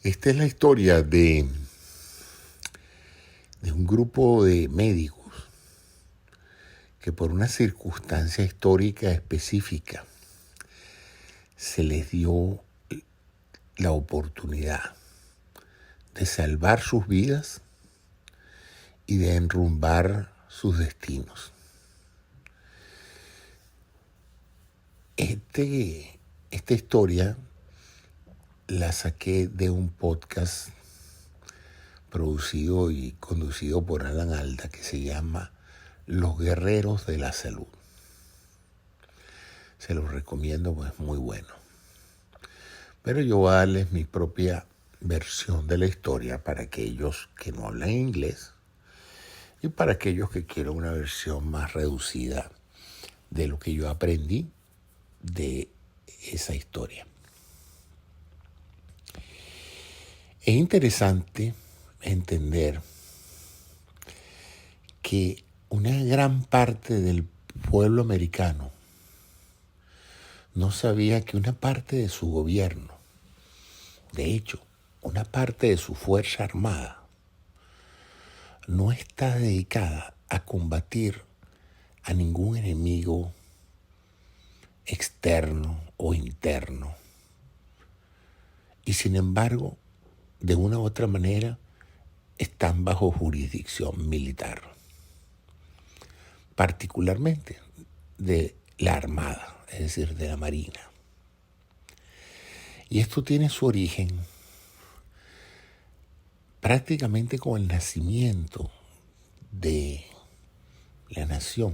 Esta es la historia de un grupo de médicos que por una circunstancia histórica específica se les dio la oportunidad de salvar sus vidas y de enrumbar sus destinos. Esta historia la saqué de un podcast producido y conducido por Alan Alda que se llama Los Guerreros de la Salud. Se los recomiendo, pues es muy bueno. Pero yo voy a darles mi propia versión de la historia para aquellos que no hablan inglés y para aquellos que quieran una versión más reducida de lo que yo aprendí de esa historia. Es interesante entender que una gran parte del pueblo americano no sabía que una parte de su gobierno, de hecho, una parte de su fuerza armada, no está dedicada a combatir a ningún enemigo externo o interno. Y sin embargo, de una u otra manera, están bajo jurisdicción militar, particularmente de la Armada, es decir, de la Marina. Y esto tiene su origen prácticamente con el nacimiento de la nación.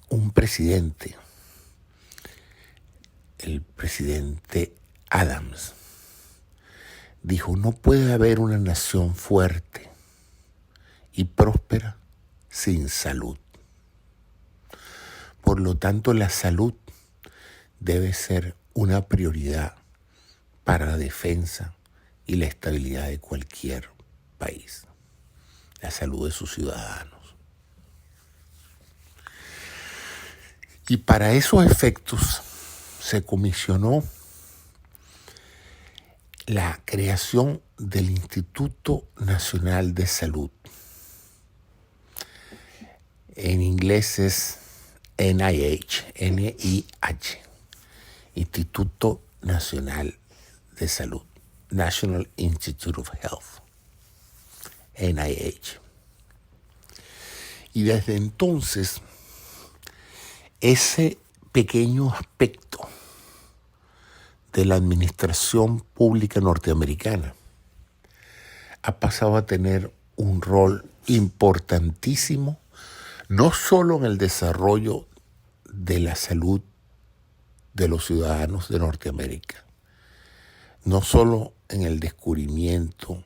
Un presidente, el presidente Adams, dijo: no puede haber una nación fuerte y próspera sin salud. Por lo tanto, la salud debe ser una prioridad para la defensa y la estabilidad de cualquier país. La salud de sus ciudadanos. Y para esos efectos se comisionó la creación del Instituto Nacional de Salud. En inglés es NIH, N-I-H, Instituto Nacional de Salud, National Institute of Health, NIH. Y desde entonces, ese pequeño aspecto de la administración pública norteamericana ha pasado a tener un rol importantísimo, no solo en el desarrollo de la salud de los ciudadanos de Norteamérica, no solo en el descubrimiento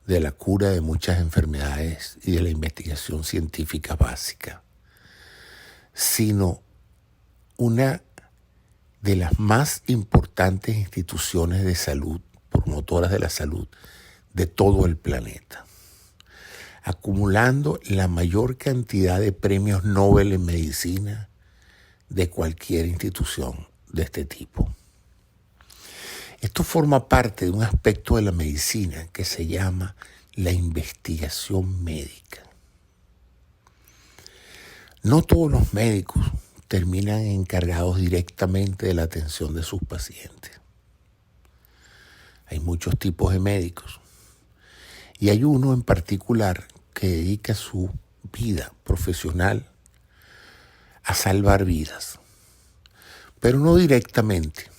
de la cura de muchas enfermedades y de la investigación científica básica, sino una de las más importantes instituciones de salud, promotoras de la salud de todo el planeta, acumulando la mayor cantidad de premios Nobel en medicina de cualquier institución de este tipo. Esto forma parte de un aspecto de la medicina que se llama la investigación médica. No todos los médicos terminan encargados directamente de la atención de sus pacientes. Hay muchos tipos de médicos y hay uno en particular que dedica su vida profesional a salvar vidas, pero no directamente,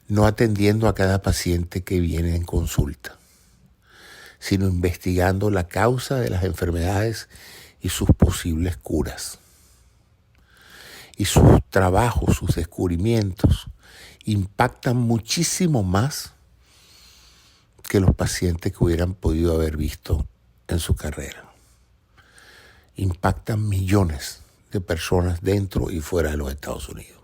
no atendiendo a cada paciente que viene en consulta, sino investigando la causa de las enfermedades y sus posibles curas. Y sus trabajos, sus descubrimientos, impactan muchísimo más que los pacientes que hubieran podido haber visto en su carrera. Impactan millones de personas dentro y fuera de los Estados Unidos.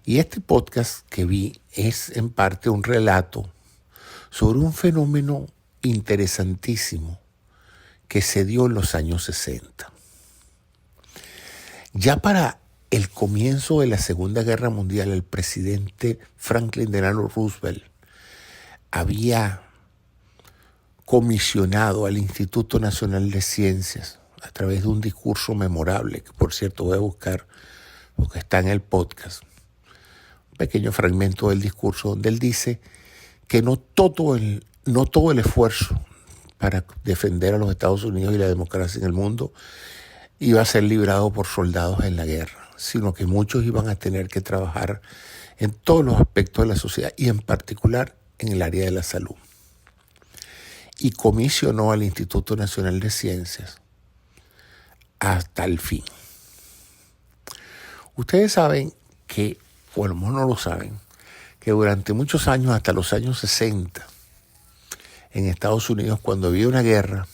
Y este podcast que vi es en parte un relato sobre un fenómeno interesantísimo que se dio en los años 60. Ya para el comienzo de la Segunda Guerra Mundial, el presidente Franklin Delano Roosevelt había comisionado al Instituto Nacional de Ciencias a través de un discurso memorable, que por cierto voy a buscar porque está en el podcast, un pequeño fragmento del discurso donde él dice que no todo el esfuerzo para defender a los Estados Unidos y la democracia en el mundo iba a ser librado por soldados en la guerra, sino que muchos iban a tener que trabajar en todos los aspectos de la sociedad y en particular en el área de la salud. Y comisionó al Instituto Nacional de Ciencias hasta el fin. Ustedes saben que, o a lo mejor no lo saben, que durante muchos años, hasta los años 60, en Estados Unidos, cuando había una guerra,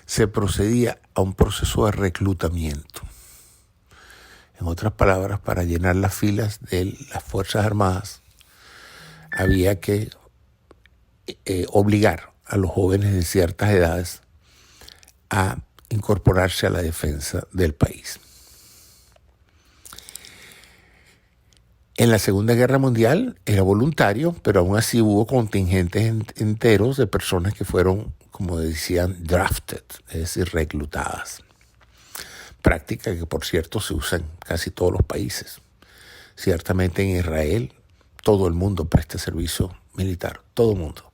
se procedía a un proceso de reclutamiento. En otras palabras, para llenar las filas de las Fuerzas Armadas, había que obligar a los jóvenes de ciertas edades a incorporarse a la defensa del país. En la Segunda Guerra Mundial era voluntario, pero aún así hubo contingentes enteros de personas que fueron, como decían, drafted, es decir, reclutadas. Práctica que, por cierto, se usa en casi todos los países. Ciertamente en Israel todo el mundo presta servicio militar, todo el mundo.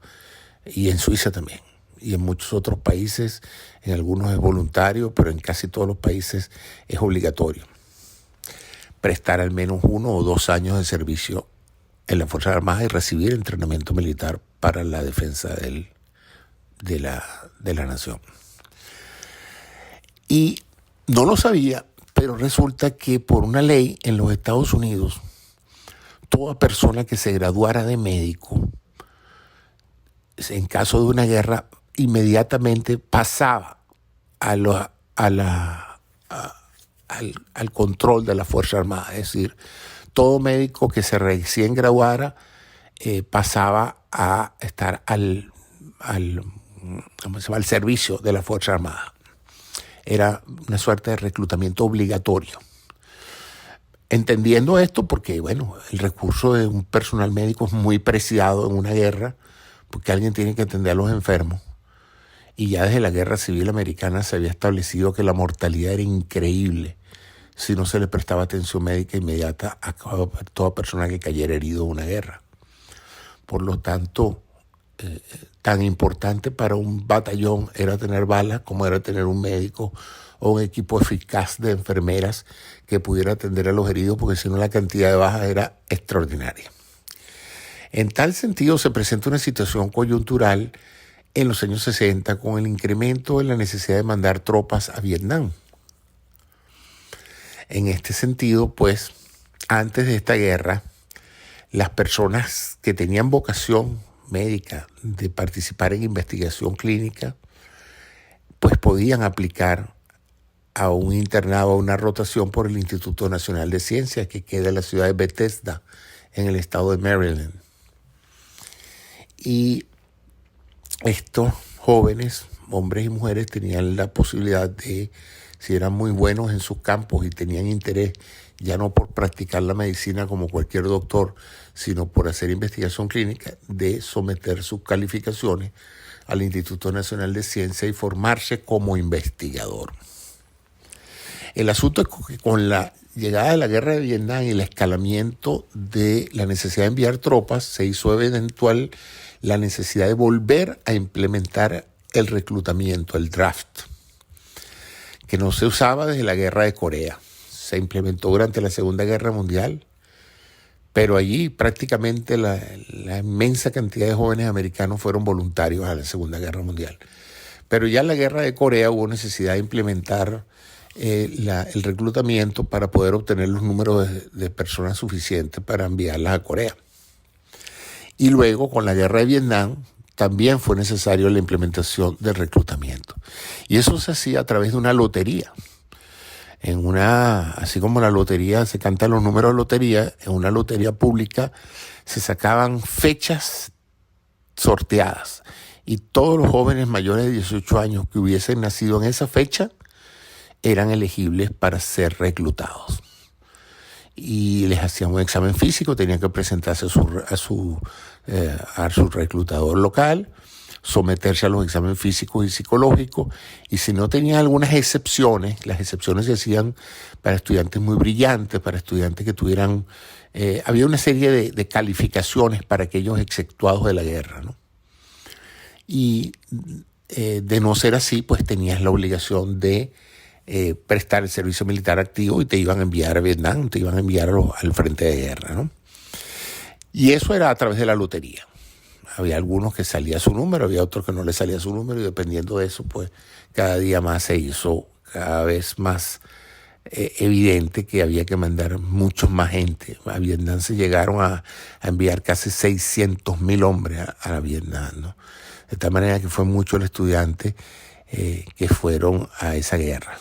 Y en Suiza también. Y en muchos otros países, en algunos es voluntario, pero en casi todos los países es obligatorio prestar al menos 1 o 2 años de servicio en las Fuerzas Armadas y recibir entrenamiento militar para la defensa de la nación. Y no lo sabía, pero resulta que por una ley en los Estados Unidos, toda persona que se graduara de médico, en caso de una guerra, inmediatamente pasaba al control de la Fuerza Armada. Es decir, todo médico que se recién graduara pasaba a estar al servicio de la Fuerza Armada. Era una suerte de reclutamiento obligatorio. Entendiendo esto, porque bueno, el recurso de un personal médico es muy preciado en una guerra, porque alguien tiene que atender a los enfermos. Y ya desde la Guerra Civil Americana se había establecido que la mortalidad era increíble si no se le prestaba atención médica inmediata a toda persona que cayera herido en una guerra. Por lo tanto, tan importante para un batallón era tener balas como era tener un médico o un equipo eficaz de enfermeras que pudiera atender a los heridos, porque si no la cantidad de bajas era extraordinaria. En tal sentido, se presenta una situación coyuntural en los años 60 con el incremento en la necesidad de mandar tropas a Vietnam. En este sentido, pues, antes de esta guerra, las personas que tenían vocación médica de participar en investigación clínica, pues podían aplicar a un internado, a una rotación por el Instituto Nacional de Ciencias, que queda en la ciudad de Bethesda, en el estado de Maryland. Y estos jóvenes, hombres y mujeres, tenían la posibilidad de, si eran muy buenos en sus campos y tenían interés, ya no por practicar la medicina como cualquier doctor, sino por hacer investigación clínica, de someter sus calificaciones al Instituto Nacional de Ciencia y formarse como investigador. El asunto es que con la llegada de la guerra de Vietnam y el escalamiento de la necesidad de enviar tropas, se hizo eventual la necesidad de volver a implementar el reclutamiento, el draft, que no se usaba desde la guerra de Corea. Se implementó durante la Segunda Guerra Mundial, pero allí prácticamente la inmensa cantidad de jóvenes americanos fueron voluntarios a la Segunda Guerra Mundial. Pero ya en la guerra de Corea hubo necesidad de implementar el reclutamiento para poder obtener los números de personas suficientes para enviarlas a Corea. Y luego, con la guerra de Vietnam, también fue necesario la implementación del reclutamiento. Y eso se hacía a través de una lotería. Así como la lotería, se cantan los números de lotería, en una lotería pública se sacaban fechas sorteadas. Y todos los jóvenes mayores de 18 años que hubiesen nacido en esa fecha eran elegibles para ser reclutados. y les hacían un examen físico, tenían que presentarse a su reclutador local, someterse a los exámenes físicos y psicológicos, y si no tenían algunas excepciones, las excepciones se hacían para estudiantes muy brillantes, para estudiantes que tuvieran, había una serie de calificaciones para aquellos exceptuados de la guerra, ¿no? Y de no ser así, pues tenías la obligación de prestar el servicio militar activo y te iban a enviar a Vietnam, te iban a enviar al frente de guerra, ¿no? Y eso era a través de la lotería. Había algunos que salía su número, había otros que no le salía su número, y dependiendo de eso, pues cada día más se hizo cada vez más evidente que había que mandar mucho más gente. A Vietnam se llegaron a enviar casi 600,000 hombres a Vietnam, ¿no? De tal manera que fue mucho el estudiante que fueron a esa guerra.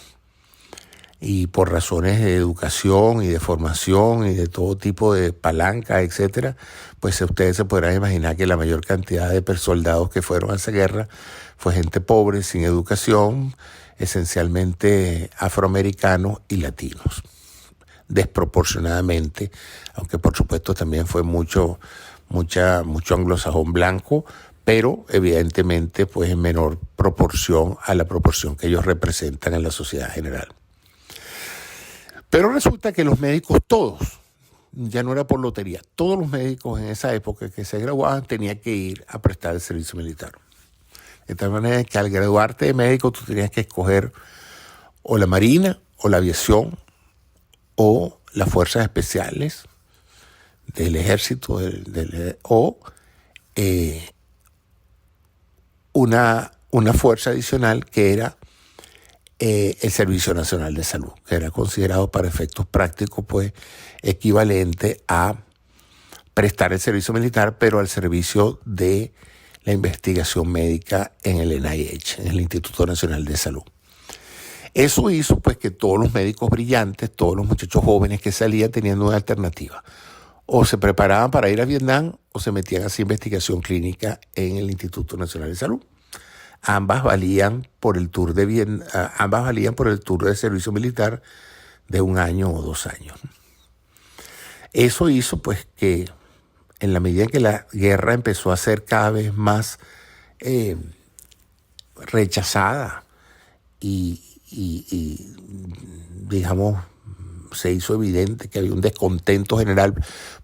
Y por razones de educación y de formación y de todo tipo de palancas, etcétera, pues ustedes se podrán imaginar que la mayor cantidad de soldados que fueron a esa guerra fue gente pobre, sin educación, esencialmente afroamericanos y latinos, desproporcionadamente, aunque por supuesto también fue mucho anglosajón blanco, pero evidentemente pues en menor proporción a la proporción que ellos representan en la sociedad general. Pero resulta que los médicos todos, ya no era por lotería, todos los médicos en esa época que se graduaban tenían que ir a prestar el servicio militar. De tal manera que al graduarte de médico tú tenías que escoger o la Marina, o la aviación, o las fuerzas especiales del ejército, o una fuerza adicional que era el Servicio Nacional de Salud, que era considerado para efectos prácticos pues equivalente a prestar el servicio militar, pero al servicio de la investigación médica en el NIH, en el Instituto Nacional de Salud. Eso hizo pues que todos los médicos brillantes, todos los muchachos jóvenes que salían teniendo una alternativa. O se preparaban para ir a Vietnam o se metían a hacer investigación clínica en el Instituto Nacional de Salud. Ambas valían por el tour de servicio militar de 1 año o 2 años. Eso hizo pues que en la medida en que la guerra empezó a ser cada vez más rechazada y digamos se hizo evidente que había un descontento general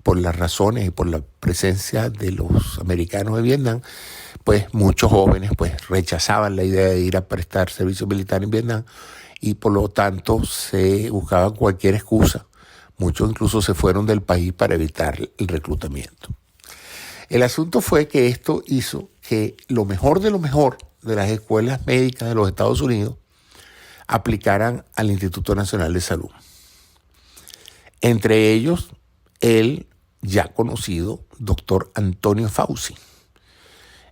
por las razones y por la presencia de los americanos de Vietnam, pues muchos jóvenes pues rechazaban la idea de ir a prestar servicio militar en Vietnam y por lo tanto se buscaba cualquier excusa. Muchos incluso se fueron del país para evitar el reclutamiento. El asunto fue que esto hizo que lo mejor de las escuelas médicas de los Estados Unidos aplicaran al Instituto Nacional de Salud. Entre ellos, el ya conocido doctor Antonio Fauci.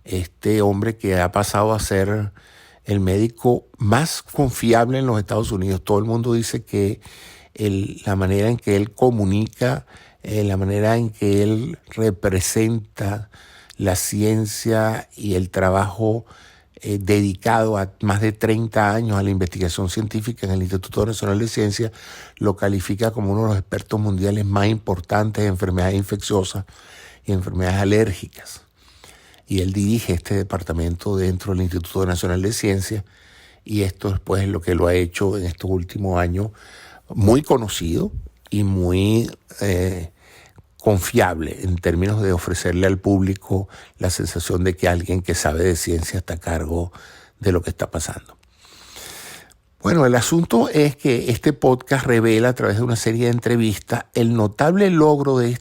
Este hombre que ha pasado a ser el médico más confiable en los Estados Unidos. Todo el mundo dice que la manera en que él comunica, la manera en que él representa la ciencia y el trabajo dedicado a más de 30 años a la investigación científica en el Instituto Nacional de Ciencia, lo califica como uno de los expertos mundiales más importantes en enfermedades infecciosas y enfermedades alérgicas. Y él dirige este departamento dentro del Instituto Nacional de Ciencia, y esto es pues lo que lo ha hecho en estos últimos años muy conocido y muy confiable en términos de ofrecerle al público la sensación de que alguien que sabe de ciencia está a cargo de lo que está pasando. Bueno, el asunto es que este podcast revela a través de una serie de entrevistas el notable logro de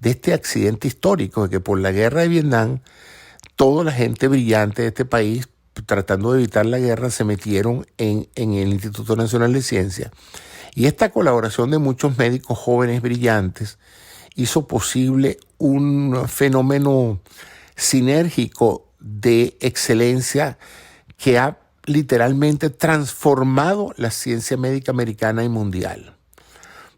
este accidente histórico, de que por la guerra de Vietnam, toda la gente brillante de este país, tratando de evitar la guerra, se metieron en el Instituto Nacional de Ciencia. Y esta colaboración de muchos médicos jóvenes brillantes hizo posible un fenómeno sinérgico de excelencia que ha literalmente transformado la ciencia médica americana y mundial.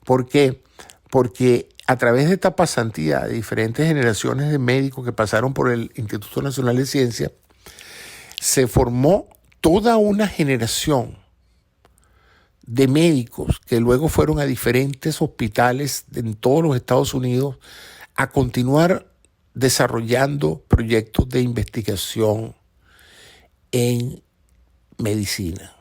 ¿Por qué? Porque a través de esta pasantía de diferentes generaciones de médicos que pasaron por el Instituto Nacional de Ciencia, se formó toda una generación de médicos que luego fueron a diferentes hospitales en todos los Estados Unidos a continuar desarrollando proyectos de investigación en medicina,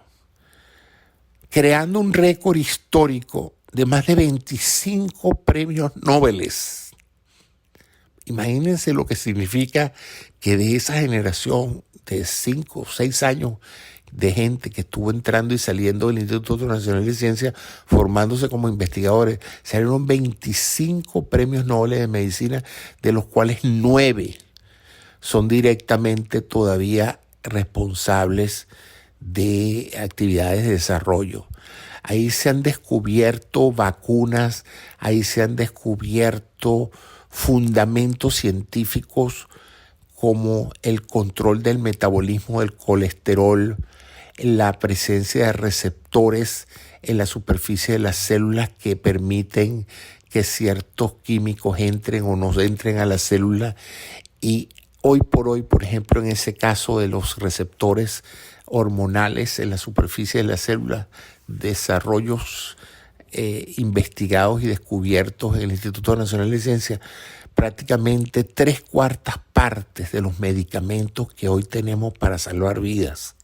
creando un récord histórico de más de 25 premios Nobel. Imagínense lo que significa que de esa generación de 5 o 6 años de gente que estuvo entrando y saliendo del Instituto Nacional de Ciencia, formándose como investigadores, salieron 25 premios Nobel de Medicina, de los cuales 9 son directamente todavía responsables de actividades de desarrollo. Ahí se han descubierto vacunas, ahí se han descubierto fundamentos científicos como el control del metabolismo del colesterol, la presencia de receptores en la superficie de las células que permiten que ciertos químicos entren o no entren a la célula. Y hoy por hoy, por ejemplo, en ese caso de los receptores hormonales en la superficie de la célula, desarrollos investigados y descubiertos en el Instituto Nacional de Ciencia, prácticamente 3/4 partes de los medicamentos que hoy tenemos para salvar vidas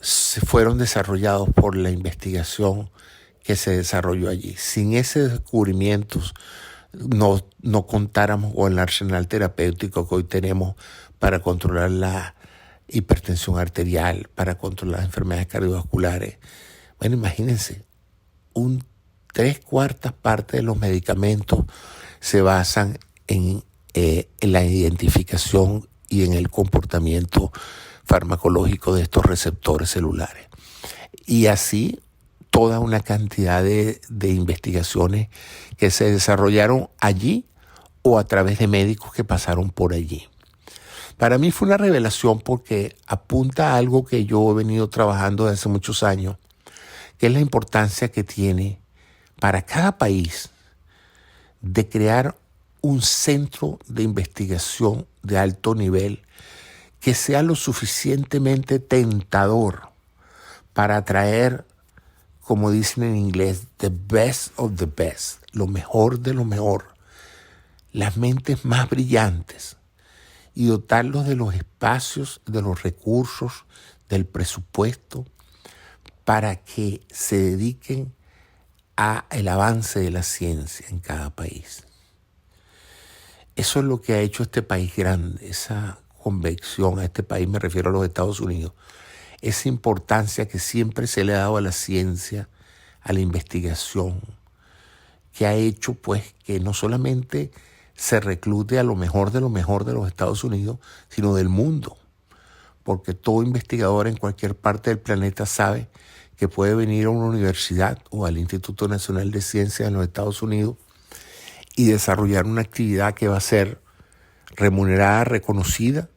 se fueron desarrollados por la investigación que se desarrolló allí. Sin esos descubrimientos no contáramos con el arsenal terapéutico que hoy tenemos para controlar la hipertensión arterial, para controlar las enfermedades cardiovasculares. Bueno, imagínense, 3/4 partes de los medicamentos se basan en la identificación y en el comportamiento farmacológico de estos receptores celulares. Y así toda una cantidad de investigaciones que se desarrollaron allí o a través de médicos que pasaron por allí. Para mí fue una revelación porque apunta a algo que yo he venido trabajando desde hace muchos años, que es la importancia que tiene para cada país de crear un centro de investigación de alto nivel que sea lo suficientemente tentador para atraer, como dicen en inglés, the best of the best, lo mejor de lo mejor, las mentes más brillantes, y dotarlos de los espacios, de los recursos, del presupuesto, para que se dediquen al avance de la ciencia en cada país. Eso es lo que ha hecho este país grande, esa convicción a este país, me refiero a los Estados Unidos, esa importancia que siempre se le ha dado a la ciencia, a la investigación, que ha hecho pues que no solamente se reclute a lo mejor de los Estados Unidos, sino del mundo, porque todo investigador en cualquier parte del planeta sabe que puede venir a una universidad o al Instituto Nacional de Ciencias en los Estados Unidos y desarrollar una actividad que va a ser remunerada, reconocida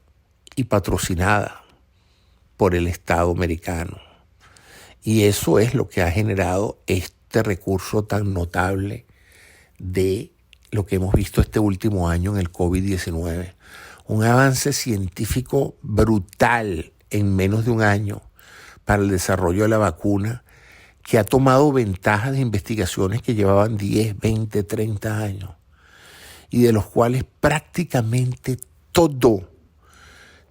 y patrocinada por el Estado americano. Y eso es lo que ha generado este recurso tan notable de lo que hemos visto este último año en el COVID-19. Un avance científico brutal en menos de un año para el desarrollo de la vacuna, que ha tomado ventaja de investigaciones que llevaban 10, 20, 30 años y de los cuales prácticamente todo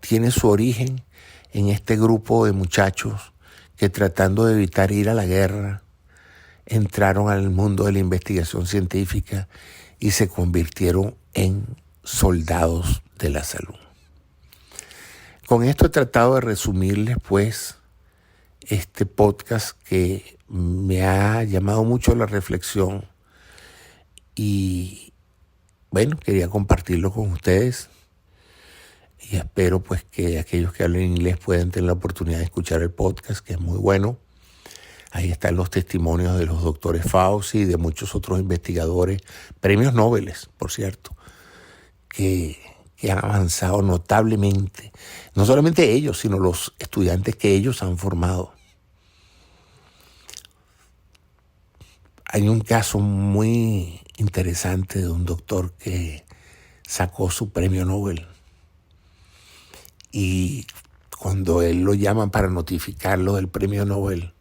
tiene su origen en este grupo de muchachos que, tratando de evitar ir a la guerra, entraron al mundo de la investigación científica y se convirtieron en soldados de la salud. Con esto he tratado de resumirles pues este podcast que me ha llamado mucho la reflexión y bueno, quería compartirlo con ustedes y espero pues que aquellos que hablen inglés puedan tener la oportunidad de escuchar el podcast, que es muy bueno. Ahí están los testimonios de los doctores Fauci y de muchos otros investigadores, premios Nobel, por cierto, que han avanzado notablemente. No solamente ellos, sino los estudiantes que ellos han formado. Hay un caso muy interesante de un doctor que sacó su premio Nobel. Y cuando él lo llaman para notificarlo del premio Nobel,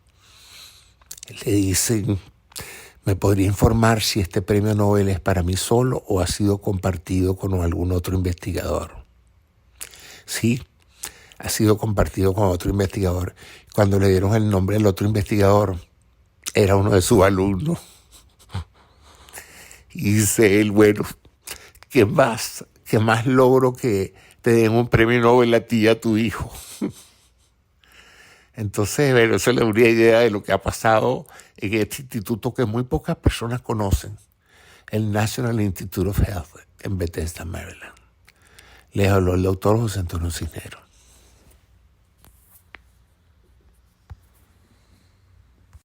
Le dicen, ¿me podría informar si este premio Nobel es para mí solo o ha sido compartido con algún otro investigador? Sí, ha sido compartido con otro investigador. Cuando le dieron el nombre al otro investigador, era uno de sus alumnos. Y dice él, bueno, ¿qué más logro que te den un premio Nobel a ti y a tu hijo? Entonces, bueno, eso le da una idea de lo que ha pasado en este instituto que muy pocas personas conocen, el National Institute of Health en Bethesda, Maryland. Les habló el doctor José Antonio Cisneros.